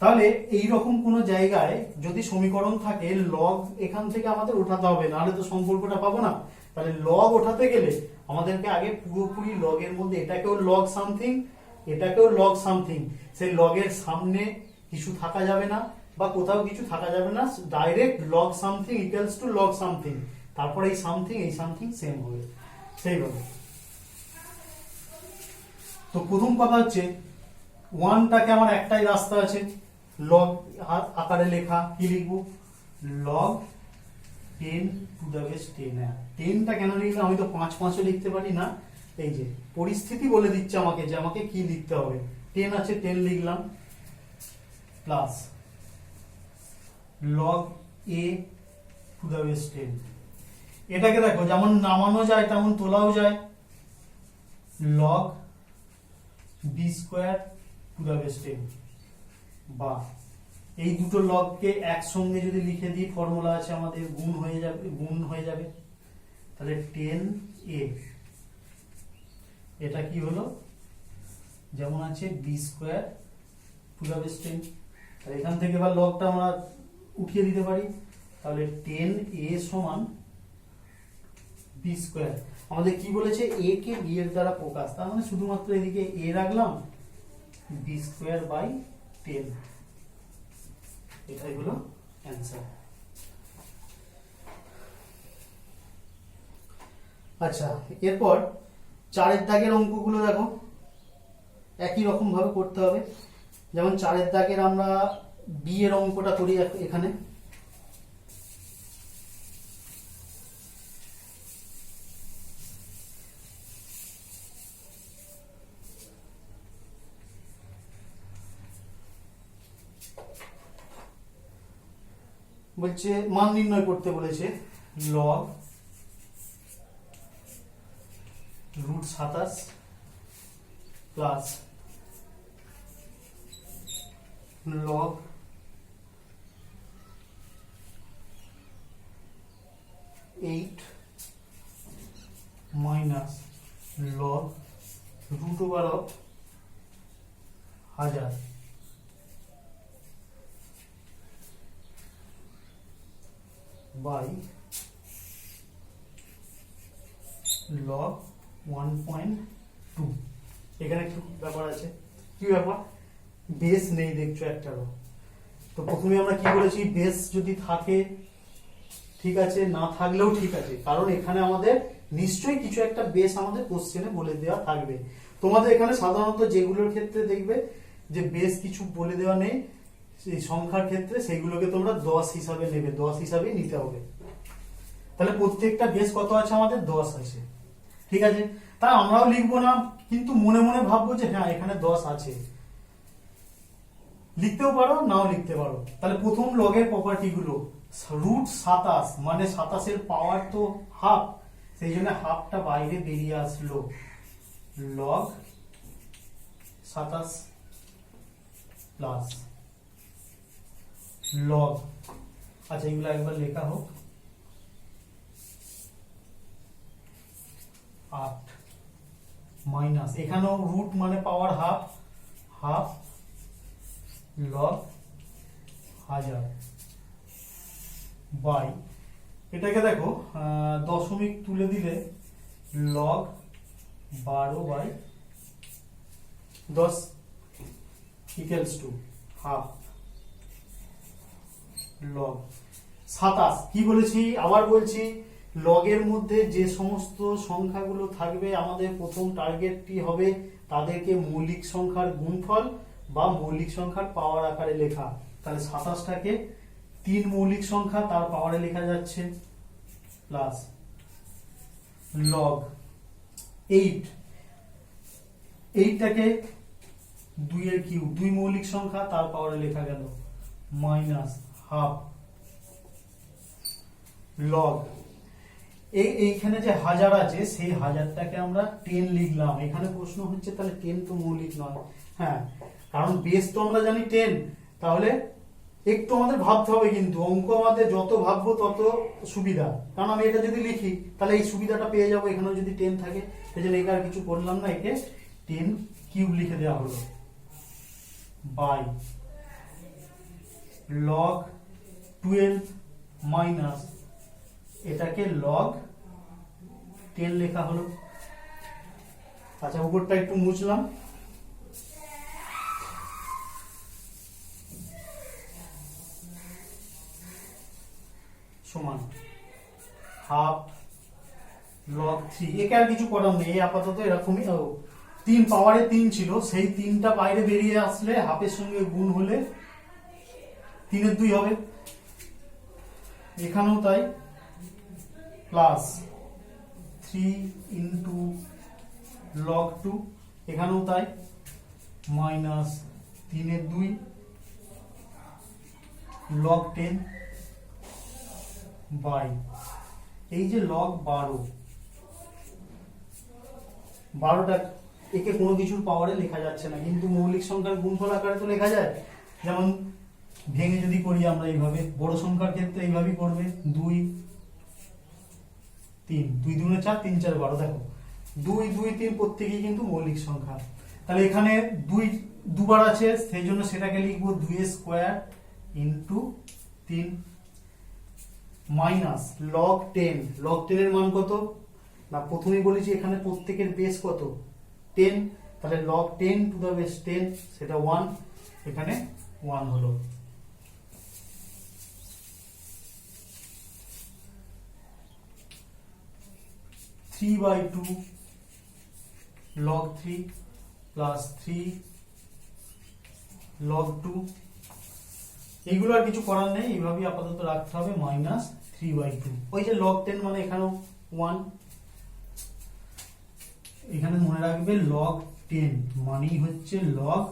Speaker 2: তাহলে এই রকম কোনো জায়গায় যদি সমীকরণ থাকে লগ এখান থেকে আমাদের ওঠাতে হবে, নাহলে তো সম্পর্কটা পাবো না। তাহলে লগ ওঠাতে গেলে আমাদেরকে আগে পুরোপুরি লগের মধ্যে এটাকেও লগ সামথিং এটাকেও লগ সামথিং, সেই লগের সামনে কিছু থাকা যাবে না বা কোথাও কিছু থাকা যাবে না, direct log something equals to log something, তারপরে এই সামথিং সেম হবে সেইভাবে। তো প্রথম কথা হচ্ছে ওয়ানটাকে আমার একটাই রাস্তা আছে লগ আকারে লেখা, কি লিখবো, লগ 10 টু দ্য বেস 10। 10টা কেন লিখলাম, আমি তো 5 লিখতে পারি না, এই যে পরিস্থিতি বলে দিচ্ছে আমাকে যে আমাকে কি লিখতে হবে। 10 আছে 10 লিখলাম, plus log a to the base 10। এটাকে দেখো যেমন নামানো যায় তেমন তোলাও যায়, log b square to the base 10, বা এই দুটো লগকে একসঙ্গে যদি লিখে দিই, ফর্মুলা আছে আমাদের, গুণ হয়ে যাবে, তাহলে 10a, এটা কি হলো, যেমন আছে b square to the base 10। তাহলে এখান থেকে এবার লগটা আমরা উঠিয়ে দিতে পারি, তাহলে 10a সমান বি স্কোয়ার। আমাদের কি বলেছে, a কে b এর দ্বারা প্রকাশ, তার মানে শুধুমাত্র এদিকে a রাখলাম, বি স্কোয়ার বাই 10, এটাই হলো অ্যান্সার। আচ্ছা, এরপর 4 দাগের অঙ্কগুলো দেখো একই রকম ভাবে করতে হবে। যেমন 4 দাগের আমরা বি এর অঙ্কটা করি এখানে। বলছে মান নির্ণয় করতে বলেছে, log root 27 plus log 8 minus log root over of 1000 by log 1.2। এখানে একটু ব্যাপার আছে, কি ব্যাপার, বেস নেই দেখছো একটারও। তো প্রথমে আমরা কি বলেছি, বেস যদি থাকে ঠিক আছে, না থাকলেও ঠিক আছে, কারণ এখানে আমাদের নিশ্চয়ই কিছু একটা বেস আমাদের কোশ্চেনে বলে দেওয়া থাকবে। তোমাদের এখানে সাধারণত যেগুলোর ক্ষেত্রে দেখবে যে বেস কিছু বলে দেওয়া নেই, এই সংখ্যার ক্ষেত্রে সেইগুলোকে তোমরা 10 হিসাবে নেবে, 10 হিসাবে নিতে হবে। তাহলে প্রত্যেকটা বেস কত আছে আমাদের, 10 আছে, ঠিক আছে। তাই আমরাও লিখবো না, কিন্তু মনে মনে ভাববো যে হ্যাঁ এখানে 10 আছে, লিখতেও পারো নাও লিখতে পারো। তাহলে প্রথম লগের প্রপার্টি গুলো, রুট 27 মানে 27 এর পাওয়ার তো হাফ, সেই জন্য হাফটা বাইরে বেরিয়ে আসলো, লগ 27 প্লাস লগ, আচ্ছা এগুলো একবার লেখা হোক, 8 মাইনাস, এখানেও রুট মানে power half, half log 1000 by, এটাকে দেখো দশমিক তুলে দিলে log 12 by 10 equals to half log 27। কি বলেছি, আবার বলছি, লগের মধ্যে যে সমস্ত সংখ্যাগুলো থাকবে আমাদের প্রথম টার্গেটটি হবে তাদেরকে মৌলিক সংখ্যার গুণফল বা মৌলিক সংখ্যার পাওয়ার আকারে লেখা। তাহলে 27টাকে তিন মৌলিক সংখ্যা তার পাওয়ারে লেখা যাচ্ছে প্লাস লগ 8, 8টাকে 2 এর কিউব, দুই মৌলিক সংখ্যা তার পাওয়ারে লেখা গেল মাইনাস হাফ লগ এইখানে যে হাজার আছে সেই হাজারটাকে আমরা 10 লিখলাম। এখানে প্রশ্ন হচ্ছে তাহলে 10 তো মৌলিক নয়। হ্যাঁ, কারণ বেস তো আমরা জানি 10, তাহলে একটু আমাদের ভাবতে হবে, কিন্তু অঙ্ক আমাদের যত ভাববো তত সুবিধা। কারণ আমি এটা যদি লিখি তাহলে এই সুবিধাটা পেয়ে যাবো, এখানেও যদি 10 থাকে। সেই জন্য এখানে কিছু করলাম না, একে 10 কিউব লিখে দেওয়া হলো বাই লগ 12 মাইনাস এটাকে লগ 10 লেখা হলো। আচ্ছা, উপরটা একটু মুছলাম। সমান হাফ লগ 3, একে আর কিছু করার নেই, আপাতত এরকমই। 3 পাওয়ারে 3 ছিল, সেই 3টা বাইরে বেরিয়ে আসলে হাফের সঙ্গে গুণ হলে 3 এর 2 হবে, এখানেও তাই, প্লাস 3 ইন্টু লগ 2, এখানেও তাই, মাইনাস 3 এর 2 লগ 10 বাই এই যে লগ 12টা একে কোনো কিছুর পাওয়ারে লেখা যাচ্ছে না, কিন্তু মৌলিক সংখ্যার গুণফল আকারে তো লেখা যায়। যেমন ভেঙে যদি করি আমরা এইভাবে, বড় সংখ্যার ক্ষেত্রে এইভাবেই করবে, 2 3, 2 2 4, 3 4 12। দেখো 2 2 3 প্রত্যেকেই কিন্তু মৌলিক সংখ্যা। তাহলে এখানে 2 দুবার আছে, সেই জন্য সেটাকে লিখবো 2 square into 3 minus log 10। Log 10 এর মান কত না, প্রথমেই বলেছি এখানে প্রত্যেকের বেস কত 10, তাহলে লগ 10 টু দা বেস 10 সেটা 1, এখানে 1 হলো। Three by two log 3 plus 3 log 2, এইগুলো আর কিছু করার নেই, এইভাবেই আপাতত রাখতে হবে, মাইনাস 3/2। ওই যে log 10 মানে এখানেও 1, এখানে মনে রাখবে log 10 মানেই হচ্ছে log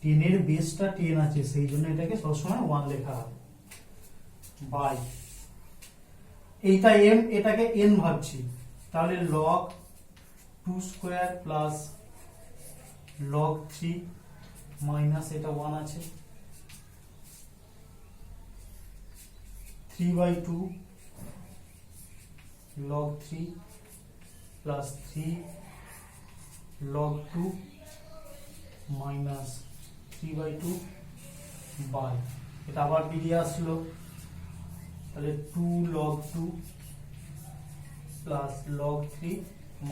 Speaker 2: 10 এর বেসটা 10 আছে, সেই জন্য এটাকে সবসময় 1 লেখা হবে বাই এইটা m, এটাকে n ভাবছি, তাহলে log 2 square plus log 3 minus এটা 1 আছে 3/2 log 3 plus 3 log 2 minus 3/2 by এটা আবার বেরিয়ে আসলো, তাহলে 2 log 2 plus log 3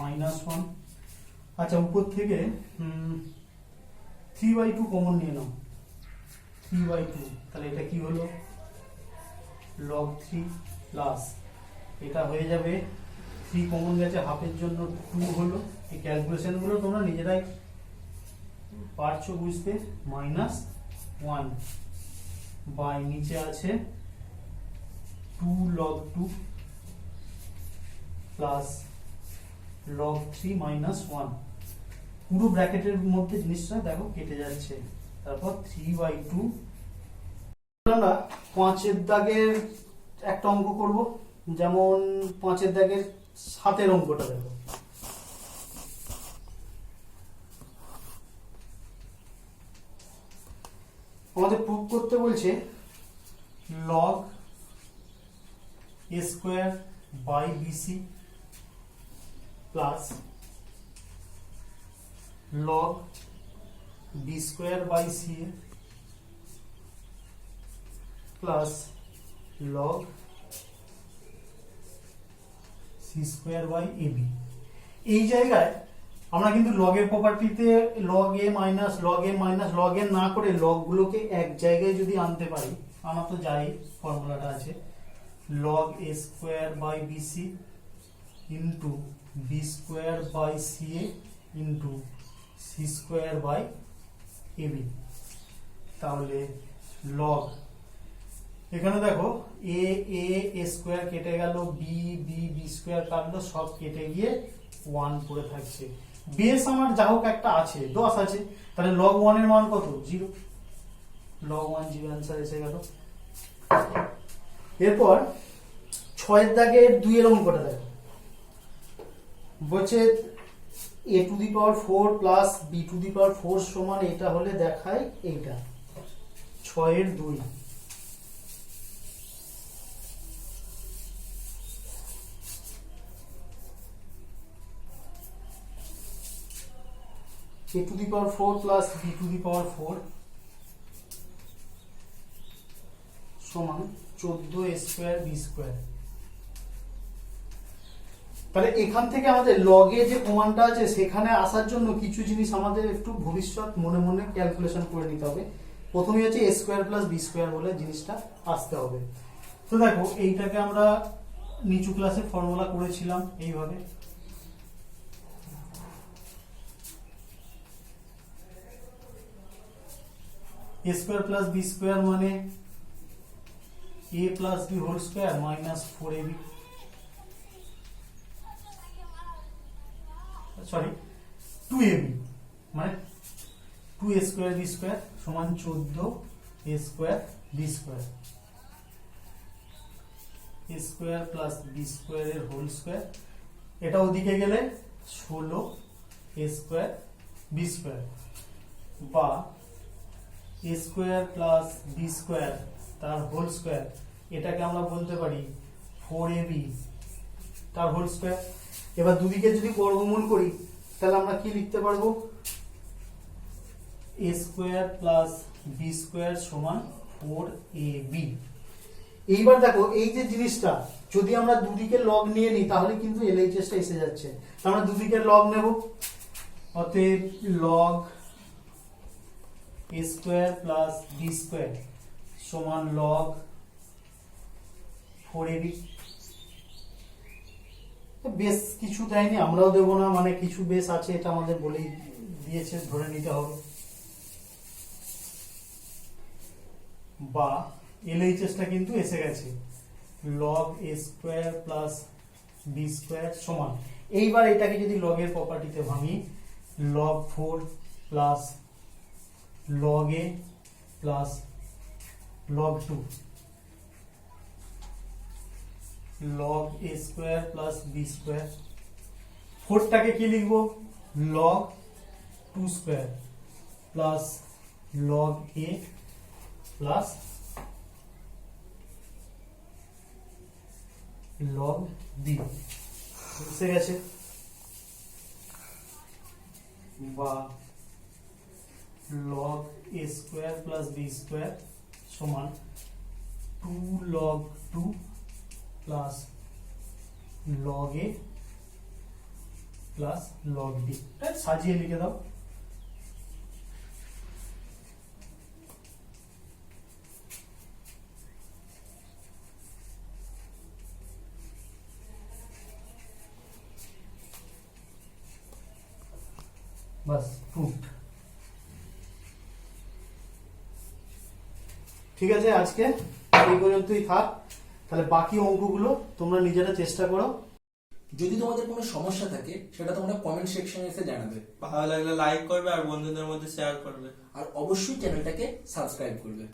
Speaker 2: minus 1। আচ্ছা, উপর থেকে 3/2 কমন নিয়ে নাও, 3/2, তাহলে এটা কি হলো log 3 প্লাস এটা হয়ে যাবে 3 কমন গেছে, হাফের জন্য 2 হলো। এই ক্যালকুলেশন গুলো তোমরা নিজেরাই পারছো বুঝতে, মাইনাস 1 বাই নিচে আছে 2 log 2 প্লাস log 3 মাইনাস 1। পুরো ব্র্যাকেটের মধ্যে জিনিসটা দেখো কেটে যাচ্ছে, তারপর 3/2। আমরা 5 দাগের একটা অঙ্ক করব, যেমন 5 দাগের 7 অঙ্কটা দেখো। আমাদের প্রুফ করতে বলছে log a square by bc plus log b square by ca plus log c square by ab। এই জায়গায় আমরা কিন্তু log এর প্রপার্টিতে log a minus log m minus log n না করে log গুলোকে এক জায়গায় যদি আনতে পারি, আমরা তো যাই ফর্মুলাটা আছে log a square by bc into b square by ca into c square by ab। তাহলে log এখানে দেখো এ এ স্কোয়ার কেটে গেল, বি বি বি স্কোয়ার কাটলো, সব কেটে গিয়ে 1 পড়ে থাকছে। বেস আমার যা হোক একটা আছে, 10 আছে, তাহলে লগ 1 এর মান কত? 0। লগ 1 0 অ্যান্সার এসে গেল। এরপর 6 এর দাগে 2 এর অঙ্কটা দেখো, বলছে a to the power 4 plus b to the power 4 সমান এটা হলে দেখায় এইটা। 6 এর 2 a to the power 4 plus b to the power 4 সমান 14 স্কয়ার b স্কয়ার। তাহলে এখান থেকে আমাদের লগে যে প্রমাণটা আছে সেখানে আসার জন্য কিছু জিনিস আমাদের একটু ভবিষ্যৎ মনে মনে ক্যালকুলেশন করে নিতে হবে। প্রথমেই হচ্ছে a square plus b square বলে জিনিসটা আসতে হবে। তো দেখো এইটাকে আমরা নিচু ক্লাসে ফর্মুলা করেছিলাম এইভাবে, a square plus b square মানে a plus b whole square minus 4ab, sorry 2ab মানে 2a স্কয়ার b স্কয়ার সমান 14 a square b square. a square plus b square এর হোল স্কয়ার, এটা ওদিকে গেলে 16 a স্কয়ার b স্কয়ার, বা a square plus b square তার whole square, এটাকে আমরা বলতে পারি 4ab তার হোল স্কয়ার। এবার দুদিকে যদি বর্গমূল করি তাহলে আমরা কি লিখতে পারবো? a square plus b square সমান 4ab। এইবার দেখো এই যে জিনিসটা যদি আমরা দুদিকে লগ নিয়ে নিই তাহলে কিন্তু LHS টা এসে যাচ্ছে। আমরা দুদিকে লগ নেব, অতএব log a square plus b square সমান লগ 4ab। বেশ কিছু দেয়নি, আমরাও দেবো না, মানে কিছু বেশ আছে এটা আমাদের বলেই দিয়েছে, ধরে নিতে হবে। বা LHS টা কিন্তু এসে গেছে, log a square plus b square সমান, এইবার এটাকে যদি লগের প্রপার্টিতে ভাঙি, log 4 plus log a plus log 2 log a square plus b square. 4 টাকে কি লিখবো? log 2 square plus log a plus log b এসে গেছে। বা log a square plus b square সমান 2 log 2 plus log a plus log b। সাজিয়ে লিখে দাও। বাস প্রুফড। ঠিক আছে, আজকে এই পর্যন্তই থাক। তাহলে বাকি অঙ্কগুলো তোমরা নিজেরা চেষ্টা করো।
Speaker 3: যদি তোমাদের কোনো সমস্যা থাকে সেটা তোমরা কমেন্ট সেকশনে এসে জানাবে,
Speaker 4: ভালো লাগলে লাইক করবে আর বন্ধুদের মধ্যে শেয়ার করবে,
Speaker 3: আর অবশ্যই চ্যানেলটাকে সাবস্ক্রাইব করবে।